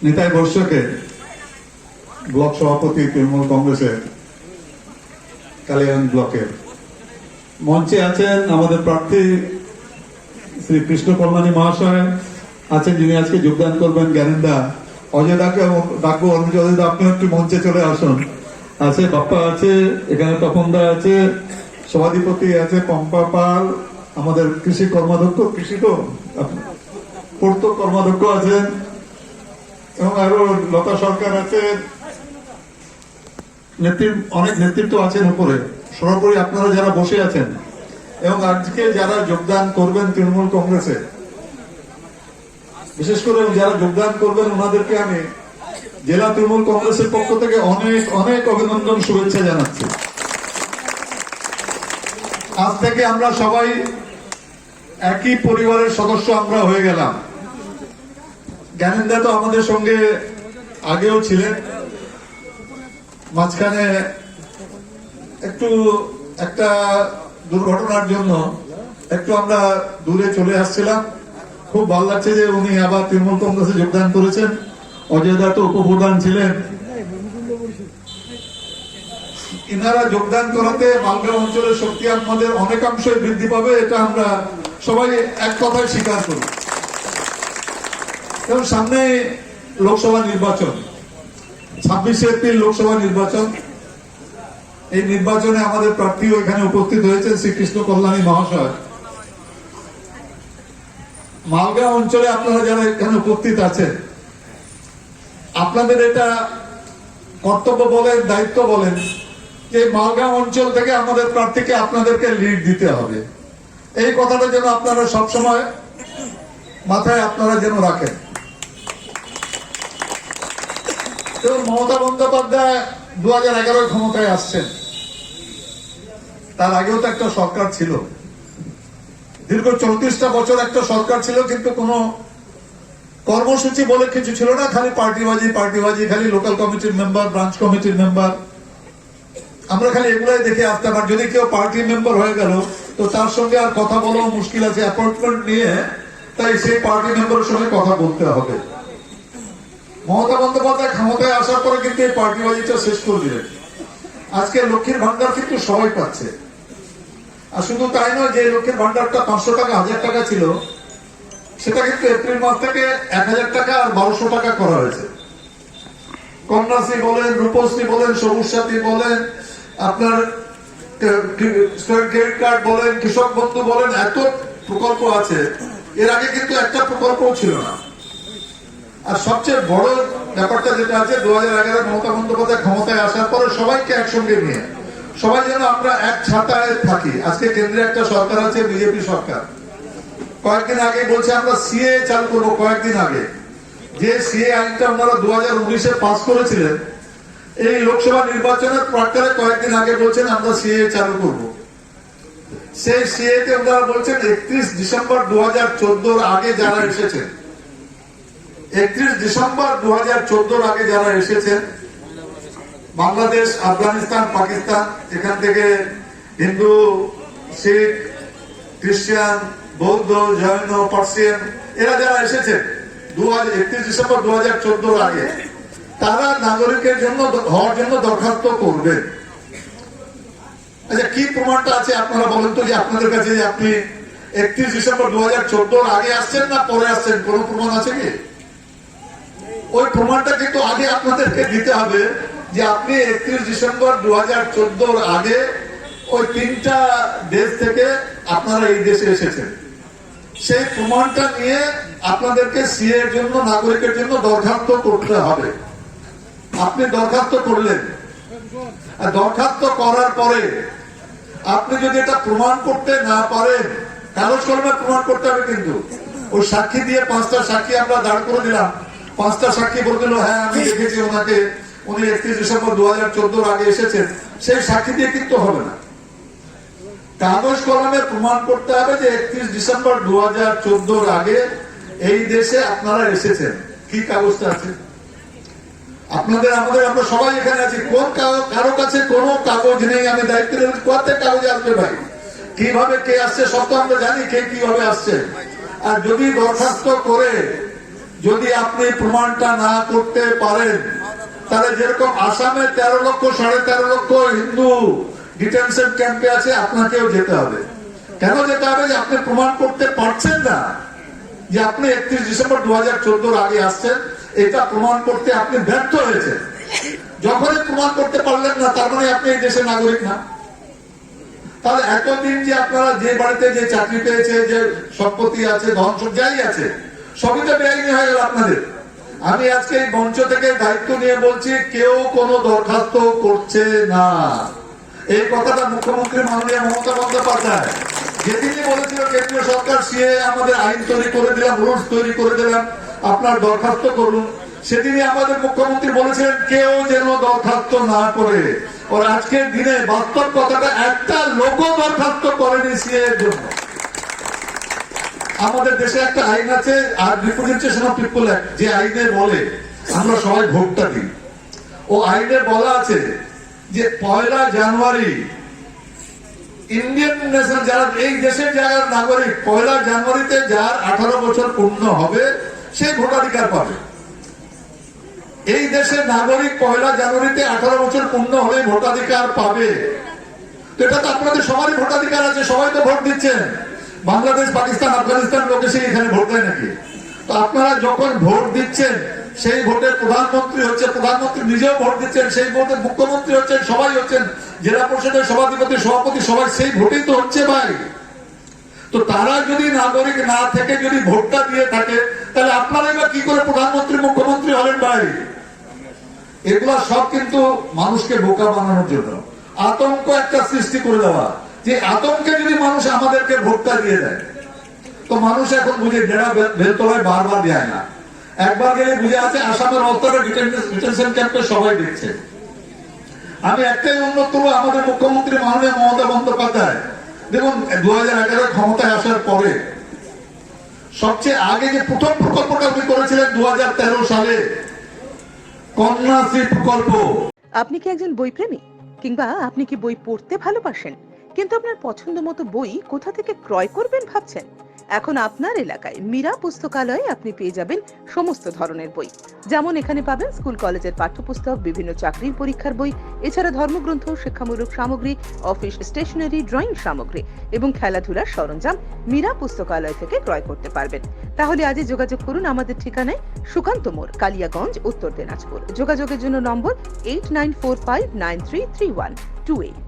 নিতাই বর্ষকে ব্লক সভাপতি তৃণমূল কংগ্রেসের কালিয়াগঞ্জ ব্লকের মঞ্চে আছেন আমাদের প্রার্থী শ্রী কৃষ্ণ কল্যাণী মহাশয় আছেন, যিনি আজকে যোগদান করবেন। জ্ঞানেন্দা অজয় দাকে ডাকবো, অজয় দা আপনি একটু মঞ্চে চলে আসুন। আছে বাপ্পা আছে, এখানে তপনদা আছে, সভাধিপতি আছে পম্পা পাল, আমাদের কৃষি কর্মাধ্যক্ষ, কৃষি তো পূর্ত কর্মাধ্যক্ষ আছেন, এবং আরো লতা সরকার আছে, অনেক নেতৃত্ব আছেন উপরে। সর্বোপরি আপনারা যারা বসে আছেন এবং আজকে যারা যোগদান করবেন তৃণমূল কংগ্রেসে, বিশেষ করে যারা যোগদান করবেন ওনাদেরকে আমি জেলা তৃণমূল কংগ্রেসের পক্ষ থেকে অনেক অনেক অভিনন্দন, শুভেচ্ছা জানাচ্ছি। আজ থেকে আমরা সবাই একই পরিবারের সদস্য আমরা হয়ে গেলাম। জ্ঞানেন্দা তো আমাদের সঙ্গে আগেও ছিলেন, মাঝখানে একটু একটা দুর্ঘটনার জন্য একটু আমরা দূরে চলে আসছিলাম। খুব ভালো লাগছে যে উনি আবার তৃণমূল কংগ্রেসে যোগদান করেছেন। অজয় দা তো উপপ্রধান ছিলেন। ইনারা যোগদান করাতে মালগাঁও অঞ্চলের শক্তি আমাদের অনেকাংশই বৃদ্ধি পাবে, এটা আমরা সবাই এক কথায় স্বীকার করি। এবং সামনে লোকসভা নির্বাচন, 26শে এপ্রিল লোকসভা নির্বাচন। এই নির্বাচনে আমাদের প্রার্থীও এখানে উপস্থিত হয়েছেন শ্রীকৃষ্ণ কল্যাণী মহাশয়। মালগাঁও অঞ্চলে আপনারা যারা এখানে উপস্থিত আছেন, আপনাদের এটা কর্তব্য বলেন, দায়িত্ব বলেন যে মালগাঁও অঞ্চল থেকে আমাদের প্রার্থীকে আপনাদেরকে লিড দিতে হবে। এই কথাটা যেন আপনারা সবসময় মাথায় আপনারা যেন রাখেন। মমতা বন্দ্যোপাধ্যায় 2011 ক্ষমতায় আসছেন, তার আগেও তো একটা সরকার ছিল, দীর্ঘ 34টা বছর একটা সরকার ছিল, কিন্তু কোনো কর্মসূচি বলে কিছু ছিল না, খালি পার্টিবাজি, খালি লোকাল কমিটির মেম্বার, ব্রাঞ্চ কমিটির মেম্বার, আমরা খালি এগুলাই দেখে আসতাম। আর যদি কেউ পার্টি মেম্বার হয়ে গেল তো তার সঙ্গে আর কথা বলাও মুশকিল আছে, অ্যাপয়েন্টমেন্ট নিয়ে, তাই সেই পার্টি মেম্বারের সঙ্গে কথা বলতে হবে। মমতা বন্দ্যোপাধ্যায় ক্ষমতায় আসার পরে কিন্তু এই পার্টিবাজিটা শেষ করে দিলেন। আজকে লক্ষ্মীর ভান্ডার কিন্তু সবাই পাচ্ছে। আর শুধু তাই নয়, যে লক্ষ্মীর ভান্ডারটা 500 টাকা 1000 টাকা ছিল, সেটা কিন্তু এপ্রিল মাস থেকে 1000 টাকা আর 1200 টাকা করা হয়েছে। কন্যাশ্রী বলেন, রূপশ্রী বলেন, সবুজ সাথী বলেন, আপনার ক্রেডিট কার্ড বলেন, কৃষক বন্ধু বলেন, এত প্রকল্প আছে। এর আগে কিন্তু একটা প্রকল্পও ছিল না। আর সবচেয়ে বড় ব্যাপারটা যেটা আছে, 2011 মমতা বন্দ্যোপাধ্যায় ক্ষমতায় আসার পরে সবাইকে একসঙ্গে নিয়ে সবাই যেন আমরা এক ছাতায় থাকি। আজকে কেন্দ্রে একটা সরকার আছে, বিজেপি সরকার। কয়েকদিন আগে বলছে আমরা সিএ চালু করবো। কয়েকদিন আগে যে সিএ আইনটা ওনারা 2019-এ পাস করেছিলেন, এই লোকসভা নির্বাচনের প্রাক্কালে কয়েকদিন আগে বলছেন আমরা সিএ চালু করব। সেই সিএ তে ওনারা বলছেন 31 ডিসেম্বর 2014 আগে যারা এসেছেন, 31 ডিসেম্বর 2014 আগে যারা এসেছেন, বাংলাদেশ, আফগানিস্তান, পাকিস্তান, এখান থেকে হিন্দু, শিখ, খ্রিস্টান, বৌদ্ধ, জৈন, পার্সিয়ান, এরা যারা এসেছেন 31 ডিসেম্বর 2014 আগে, তারা নাগরিকের জন্য হওয়ার জন্য দরখাস্ত করবেন। আচ্ছা, কি প্রমাণটা আছে আপনারা বলেন তো, যে আপনাদের কাছে যে আপনি 31 ডিসেম্বর 2014 আগে আসছেন না পরে আসছেন, কোন প্রমাণ আছে কি? ওই প্রমাণটা কিন্তু আগে আপনাদেরকে দিতে হবে যে আপনি 31 ডিসেম্বর 2014 আগে ওই 3টা দেশ থেকে আপনারা এই দেশে এসেছেন। সেই প্রমাণটা নিয়ে আপনাদেরকে সিএ এর জন্য, নাগরিকের জন্য দরখাস্ত করতে হবে। আপনি দরখাস্ত করলেন, আর দরখাস্ত করার পরে আপনি যদি এটা প্রমাণ করতে না পারেন, কাগজ কলমে প্রমাণ করতে হবে। কিন্তু ওই সাক্ষী দিয়ে 5টা সাক্ষী আমরা দাঁড় করে দিলাম, 5টা সাক্ষী বলছিল হ্যাঁ আমি দেখেছি ওনাকে, উনি 31 ডিসেম্বর 2014 আগে এসেছেন, সেই সাক্ষী দিয়ে কিন্তু হবে না। কাগজ কলমে প্রমাণ করতে হবে যে 31 ডিসেম্বর 2014 আগে এই দেশে আপনারা এসেছেন। কি কাগজটা আছে আপনাদের? আমরা সবাই এখানে আছি, কোন কারো কাছে কোনো কাগজ নেই। আমি দায়িত্ব নিয়েছি, কোথায় কাগজ আসবে ভাই? কিভাবে কে আসছে সব তো আমরা জানি, কে কিভাবে আসছে। আর যদি দরখাস্ত করে যদি আপনি প্রমাণটা না করতে পারেন, তাহলে যেরকম আসামে 13 লক্ষ 13.5 লক্ষ হিন্দু ডিটেনশন ক্যাম্পে আছে, আপনাকেও যেতে হবে। কেন যেতে হবে? যে আপনি প্রমাণ করতে পারছেন না যে আপনি 31 ডিসেম্বর 2014 আগে আসছেন, এটা প্রমাণ করতে আপনি ব্যর্থ হয়েছেন। যখনই প্রমাণ করতে পারলেন না, তার মানে আপনি এই দেশের নাগরিক না। তাহলে এতদিন যে আপনারা যে বাড়িতে যে চাকরি পেয়েছে, যে সম্পত্তি আছে, ধন যাই আছে, সবই তো বেআইনি হয়ে গেল আপনাদের। আমি আজকে এই মঞ্চ থেকে দায়িত্ব নিয়ে বলছি, কেউ কোনো দরখাস্ত করছে না। এই কথাটা মুখ্যমন্ত্রী মাননীয় মমতা বন্দ্যোপাধ্যায় যেদিনই বলেছিল কেন্দ্রীয় সরকার সিএ আমাদের আইন তৈরি করে দিলাম, রুলস তৈরি করে দিলাম, আপনার দরখাস্ত করুন, সেদিনই আমাদের মুখ্যমন্ত্রী বলেছিলেন কেউ যেন দরখাস্ত না করে। ওর আজকের দিনে বাস্তব কথাটা, একটা লোকও দরখাস্ত করেনি সিএ এর জন্য। আমাদের দেশে একটা আইন আছে, আর রিপ্রেজেন্টেশন অফ পিপল অ্যাক্ট, যে আইনে বলে আমরা সবাই ভোটটা দিই। ও আইনে বলা আছে যে 1 জানুয়ারি ইন্ডিয়ান ন্যাশনাল, যারা এই দেশের যারা নাগরিক, 1 জানুয়ারিতে যার 18 বছর পূর্ণ হবে সে ভোটাধিকার পাবে। এই দেশের নাগরিক 1 জানুয়ারিতে 18 বছর পূর্ণ হলে ভোটাধিকার পাবে। তো এটা তো আপনাদের সবারই ভোটাধিকার আছে, সবাই তো ভোট দিচ্ছেন। বাংলাদেশ, পাকিস্তান, আফগানিস্তান লোক এসে এখানে ভোট দেয় নাকি? তো আপনারা যখন ভোট দিচ্ছেন, সেই ভোটের প্রধানমন্ত্রী হচ্ছে, প্রধানমন্ত্রী নিজেও ভোট দিচ্ছেন, সেই ভোটের মুখ্যমন্ত্রী হচ্ছেন, সবাই হচ্ছেন, জেলা পরিষদের সভাধিপতি, সভাপতি, সবাই সেই ভোটেই তো হচ্ছে ভাই। তো তারা যদি নাগরিক না থেকে যদি ভোটটা দিয়ে থাকে, তাহলে আপনারাই বা কি করে প্রধানমন্ত্রী মুখ্যমন্ত্রী হলেন ভাই? এগুলা সব কিন্তু মানুষকে বোকা বানানোর জন্য, আতঙ্ক একটা সৃষ্টি করে দেওয়া, যে আতঙ্কে যদি মানুষ আমাদেরকে ভোটটা দিয়ে দেয়, তো মানুষ এখন বুঝে ডেরা বেলতলায় বারবার যায় না, একবার গেলে বুঝে আছে আসামের অবস্থাটা ডিটেনশন ক্যাম্পে সবাই দেখছে। আমি একটাই অনুরোধ করবো আমাদের মুখ্যমন্ত্রী মাননীয় মমতা বন্দ্যোপাধ্যায়, দেখুন 2011 ক্ষমতায় আসার পরে সবচেয়ে আগে যে প্রথম প্রকল্পটা উনি করেছিলেন 2013 সালে, কন্যাশ্রী প্রকল্প। আপনি কি একজন বই প্রেমী, কিংবা আপনি কি বই পড়তে ভালোবাসেন, কিন্তু আপনার পছন্দ মতো বই কোথা থেকে ক্রয় করবেন ভাবছেন? এখন আপনার এলাকায় মীরা পুস্তকালয়ে আপনি পেয়ে যাবেন সমস্ত ধরনের বই। যেমন এখানে পাবেন স্কুল কলেজের পাঠ্যপুস্তক, বিভিন্ন চাকরির পরীক্ষার বই, এছাড়া ধর্মগ্রন্থ, শিক্ষামূলক সামগ্রী, অফিস স্টেশনারি, ড্রয়িং সামগ্রী এবং খেলাধুলার সরঞ্জাম মীরা পুস্তকালয় থেকে ক্রয় করতে পারবেন। তাহলে আজই যোগাযোগ করুন আমাদের ঠিকানায়, সুকান্ত মোড়, কালিয়াগঞ্জ, উত্তর দিনাজপুর। যোগাযোগের জন্য নম্বর 8945933128।